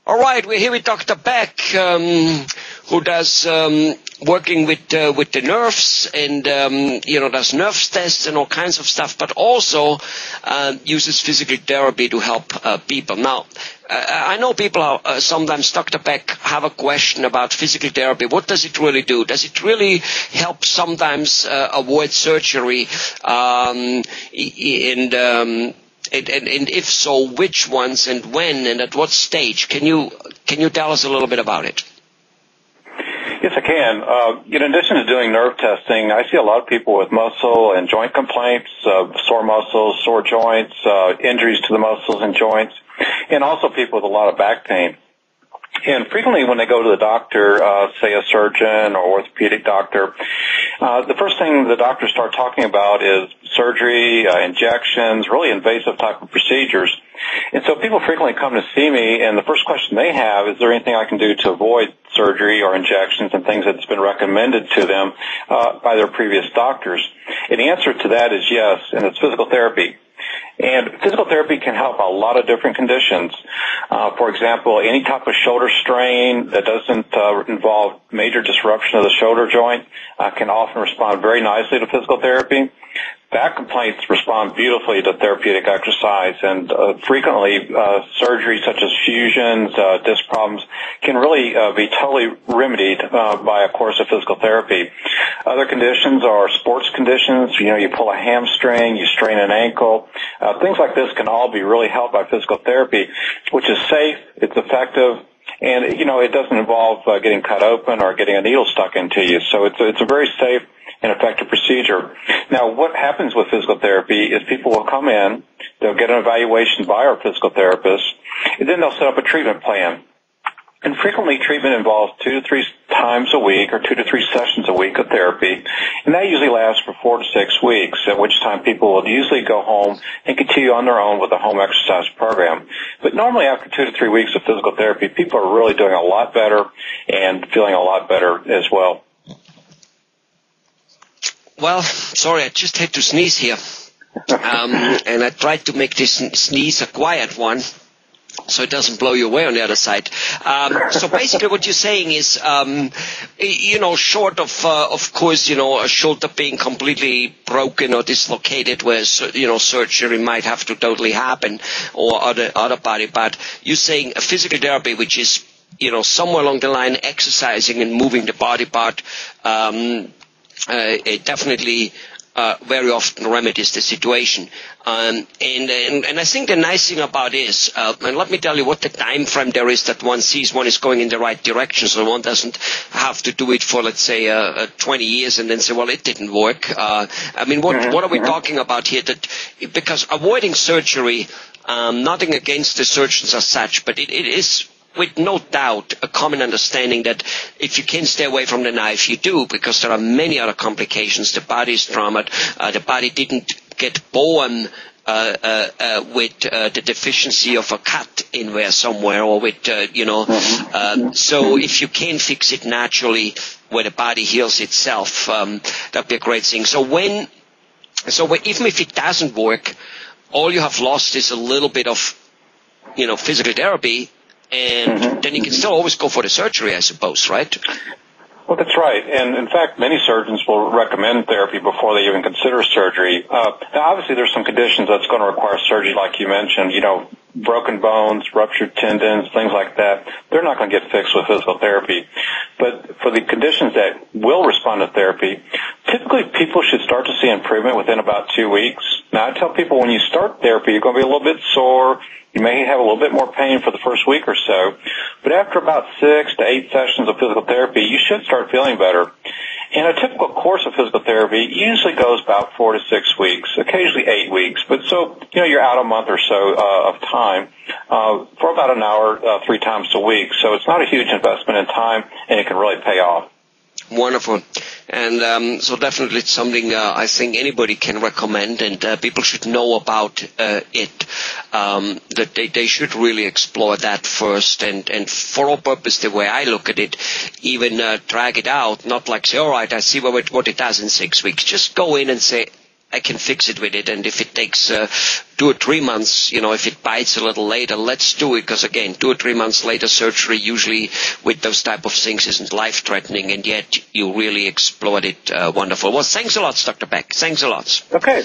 All right, we're here with Dr. Beck, who does working with the nerves and does nerves tests and all kinds of stuff, but also uses physical therapy to help people. Now, I know people are sometimes, Dr. Beck, have a question about physical therapy. What does it really do? Does it really help sometimes avoid surgery? And if so, which ones and when and at what stage? Can you tell us a little bit about it? Yes, I can. In addition to doing nerve testing, I see a lot of people with muscle and joint complaints, sore muscles, sore joints, injuries to the muscles and joints, and also people with a lot of back pain. And frequently when they go to the doctor, say a surgeon or orthopedic doctor, the first thing the doctors start talking about is surgery, injections, really invasive type of procedures. And so people frequently come to see me, and the first question they have is there anything I can do to avoid surgery or injections and things that's been recommended to them by their previous doctors. And the answer to that is yes, and it's physical therapy. And physical therapy can help a lot of different conditions. For example, any type of shoulder strain that doesn't involve major disruption of the shoulder joint can often respond very nicely to physical therapy. Back complaints respond beautifully to therapeutic exercise, and frequently surgery such as fusions, disc problems can really be totally remedied by a course of physical therapy. Other conditions are sports conditions. You pull a hamstring, you strain an ankle. Things like this can all be really helped by physical therapy, which is safe, it's effective, and it doesn't involve getting cut open or getting a needle stuck into you. So it's a very safe and effective procedure. Now, what happens with physical therapy is people will come in, they'll get an evaluation by our physical therapist, and then they'll set up a treatment plan. And frequently treatment involves 2 to 3 times a week or 2 to 3 sessions a week of therapy, and that usually lasts for 4 to 6 weeks, at which time people will usually go home and continue on their own with a home exercise program. But normally after 2 to 3 weeks of physical therapy, people are really doing a lot better and feeling a lot better as well. Well, sorry, I just had to sneeze here. And I tried to make this sneeze a quiet one, so it doesn't blow you away on the other side. So basically what you're saying is, short of course, a shoulder being completely broken or dislocated where, surgery might have to totally happen, or other body, but you're saying a physical therapy, which is, somewhere along the line exercising and moving the body part, it definitely very often remedies the situation. And I think the nice thing about this, and let me tell you what the time frame there is that one sees one is going in the right direction, so one doesn't have to do it for, let's say, 20 years and then say, well, it didn't work. What are we talking about here? That because avoiding surgery, nothing against the surgeons as such, but it is with no doubt a common understanding that if you can stay away from the knife, you do, because there are many other complications. The body is traumatized. The body didn't get born with the deficiency of a cut in there somewhere, or with, so if you can fix it naturally where the body heals itself, that'd be a great thing. So even if it doesn't work, all you have lost is a little bit of, physical therapy, and then you can still always go for the surgery, I suppose, right? Well, that's right. And in fact, many surgeons will recommend therapy before they even consider surgery. Now, obviously, there's some conditions that's going to require surgery, like you mentioned, broken bones, ruptured tendons, things like that. They're not going to get fixed with physical therapy. But for the conditions that will respond to therapy, typically people should start to see improvement within about 2 weeks. Now, I tell people when you start therapy, you're going to be a little bit sore. You may have a little bit more pain for the first week or so, but after about 6 to 8 sessions of physical therapy, you should start feeling better. And a typical course of physical therapy usually goes about 4 to 6 weeks, occasionally 8 weeks. But so, you're out a month or so of time for about an hour 3 times a week. So it's not a huge investment in time, and it can really pay off. Wonderful. And so definitely it's something I think anybody can recommend, and people should know about it, that they should really explore that first, and for all purpose, the way I look at it, even drag it out, not like say, all right, I see what it does in 6 weeks. Just go in and say, I can fix it with it. And if it takes 2 or 3 months, if it bites a little later, let's do it. Because again, 2 or 3 months later, surgery usually with those type of things isn't life-threatening, and yet you really explored it wonderful. Well, thanks a lot, Dr. Beck. Thanks a lot. Okay.